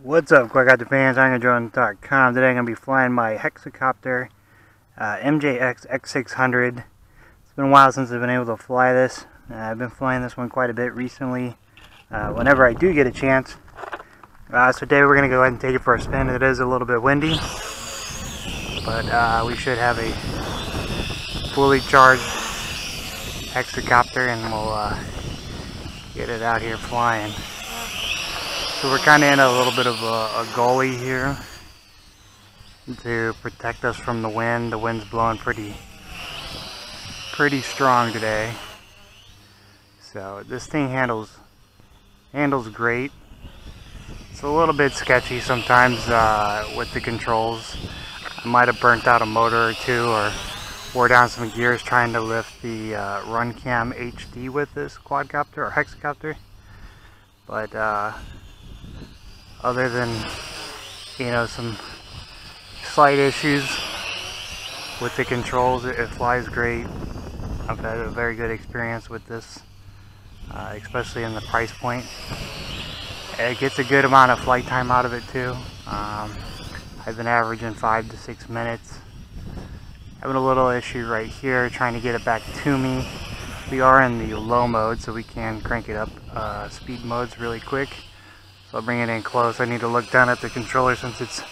What's up, Quadcopter fans? AnglerDrone.com. Today I'm going to be flying my Hexacopter MJX X600. It's been a while since I've been able to fly this. I've been flying this one quite a bit recently, whenever I do get a chance. So today we're going to go ahead and take it for a spin. It is a little bit windy, but we should have a fully charged Hexacopter and we'll get it out here flying. So we're kind of in a little bit of a gully here to protect us from the wind. The wind's blowing pretty strong today. So this thing handles great. It's a little bit sketchy sometimes with the controls. I might have burnt out a motor or two or wore down some gears trying to lift the RunCam HD with this quadcopter or hexacopter. But other than, you know, some slight issues with the controls, it flies great. I've had a very good experience with this, especially in the price point. It gets a good amount of flight time out of it too. I've been averaging 5 to 6 minutes. Having a little issue right here trying to get it back to me. We are in the low mode, so we can crank it up speed modes really quick. So I'll bring it in close. I need to look down at the controller since it's...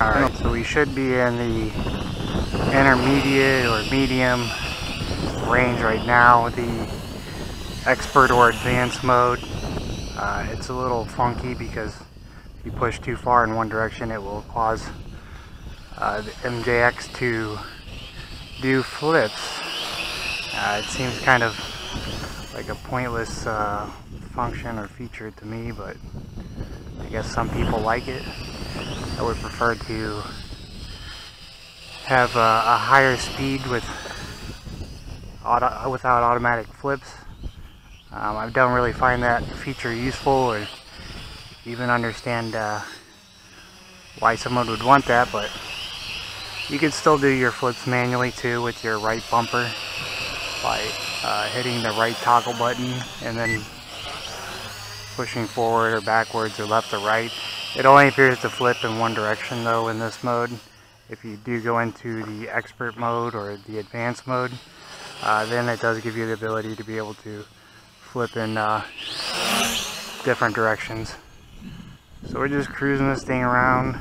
Alright, so we should be in the intermediate or medium range right now. The expert or advanced mode. It's a little funky because if you push too far in one direction, it will cause the MJX to do flips. It seems kind of like a pointless function or feature to me, but I guess some people like it. I would prefer to have a higher speed without automatic flips. I don't really find that feature useful or even understand why someone would want that, but you can still do your flips manually too with your right bumper by hitting the right toggle button and then pushing forward or backwards or left or right. It only appears to flip in one direction though in this mode. If you do go into the expert mode or the advanced mode, then it does give you the ability to be able to flip in different directions. So we're just cruising this thing around,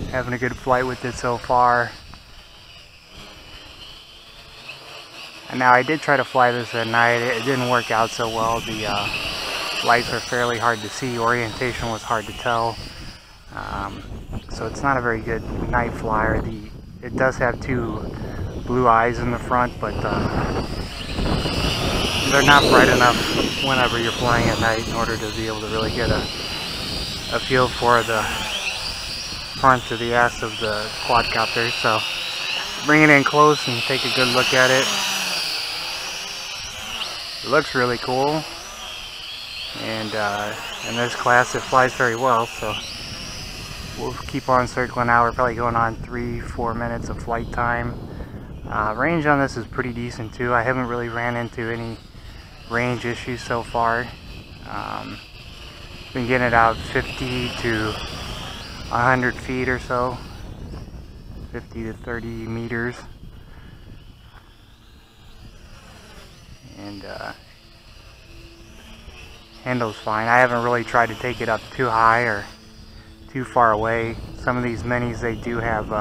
having a good flight with it so far. And now I did try to fly this at night. It didn't work out so well. The lights are fairly hard to see. Orientation was hard to tell. So it's not a very good night flyer. It does have two blue eyes in the front, but they're not bright enough whenever you're flying at night in order to be able to really get a feel for the front to the ass of the quadcopter. So bring it in close and take a good look at it. It looks really cool, and in this class it flies very well, so we'll keep on circling out. We're probably going on 3-4 minutes of flight time. Range on this is pretty decent too. I haven't really ran into any range issues so far. Been getting it out 50 to 100 feet or so, 50 to 30 meters. And handles fine. I haven't really tried to take it up too high or too far away. Some of these minis, they do have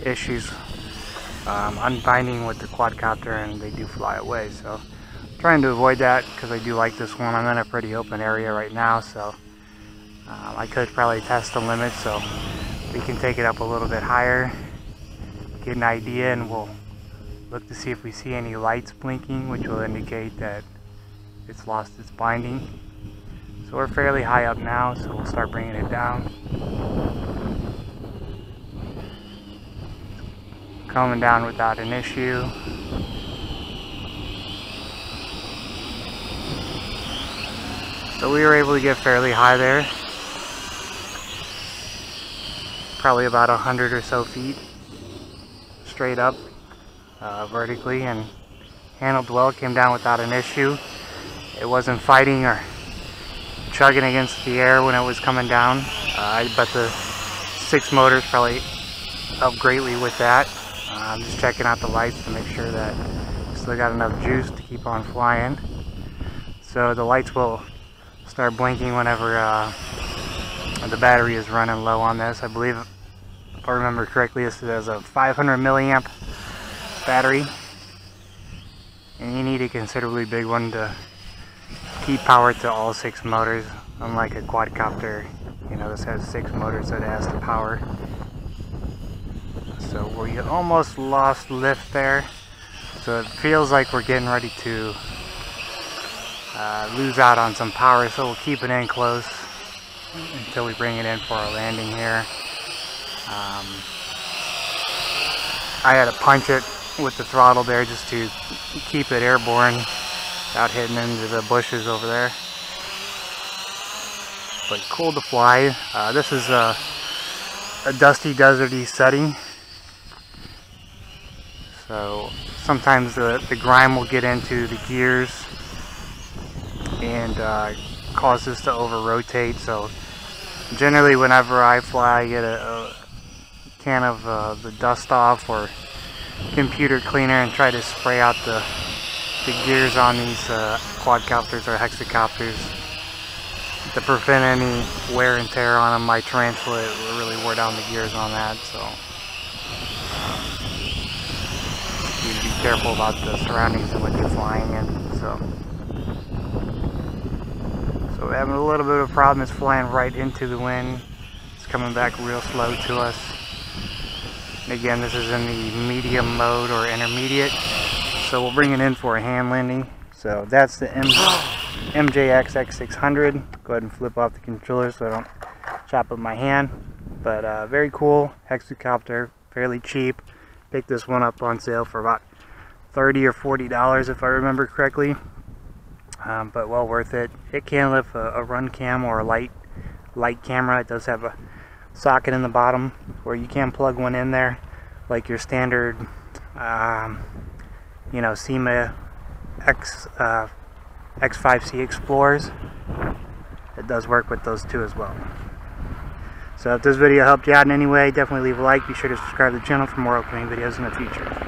issues unbinding with the quadcopter, and they do fly away. So I'm trying to avoid that because I do like this one. I'm in a pretty open area right now, so I could probably test the limit so we can take it up a little bit higher, get an idea, and we'll look to see if we see any lights blinking, which will indicate that it's lost its binding. So we're fairly high up now, so we'll start bringing it down. Coming down without an issue. So we were able to get fairly high there. Probably about 100 or so feet straight up. Vertically, and handled well, came down without an issue. It wasn't fighting or chugging against the air when it was coming down. I bet the 6 motors probably helped greatly with that. I'm just checking out the lights to make sure that still got enough juice to keep on flying. So the lights will start blinking whenever the battery is running low on this. I believe, if I remember correctly, this is a 500 milliamp battery, and you need a considerably big one to keep power to all 6 motors. Unlike a quadcopter, you know, this has 6 motors that it has to power. So we almost lost lift there, so it feels like we're getting ready to lose out on some power, so we'll keep it in close until we bring it in for our landing here. I had to punch it with the throttle there just to keep it airborne without hitting into the bushes over there. But cool to fly. This is a dusty, deserty setting, so sometimes the grime will get into the gears and cause this to over rotate. So generally whenever I fly, I get a can of the dust off or computer cleaner and try to spray out the gears on these quadcopters or hexacopters to prevent any wear and tear on them. My tarantula really wore down the gears on that, so you need to be careful about the surroundings in which you're flying in. So we're having a little bit of a problem. It's flying right into the wind. It's coming back real slow to us. And again, this is in the medium mode or intermediate, so we'll bring it in for a hand landing. So that's the MJX X600. Go ahead and flip off the controller so I don't chop up my hand. But very cool hexacopter, fairly cheap. Picked this one up on sale for about $30 or $40 if I remember correctly. But well worth it. It can lift a run cam or a light camera. It does have a socket in the bottom where you can plug one in there, like your standard, you know, SEMA X5C Explorers. It does work with those too as well. So if this video helped you out in any way, definitely leave a like. Be sure to subscribe to the channel for more upcoming videos in the future.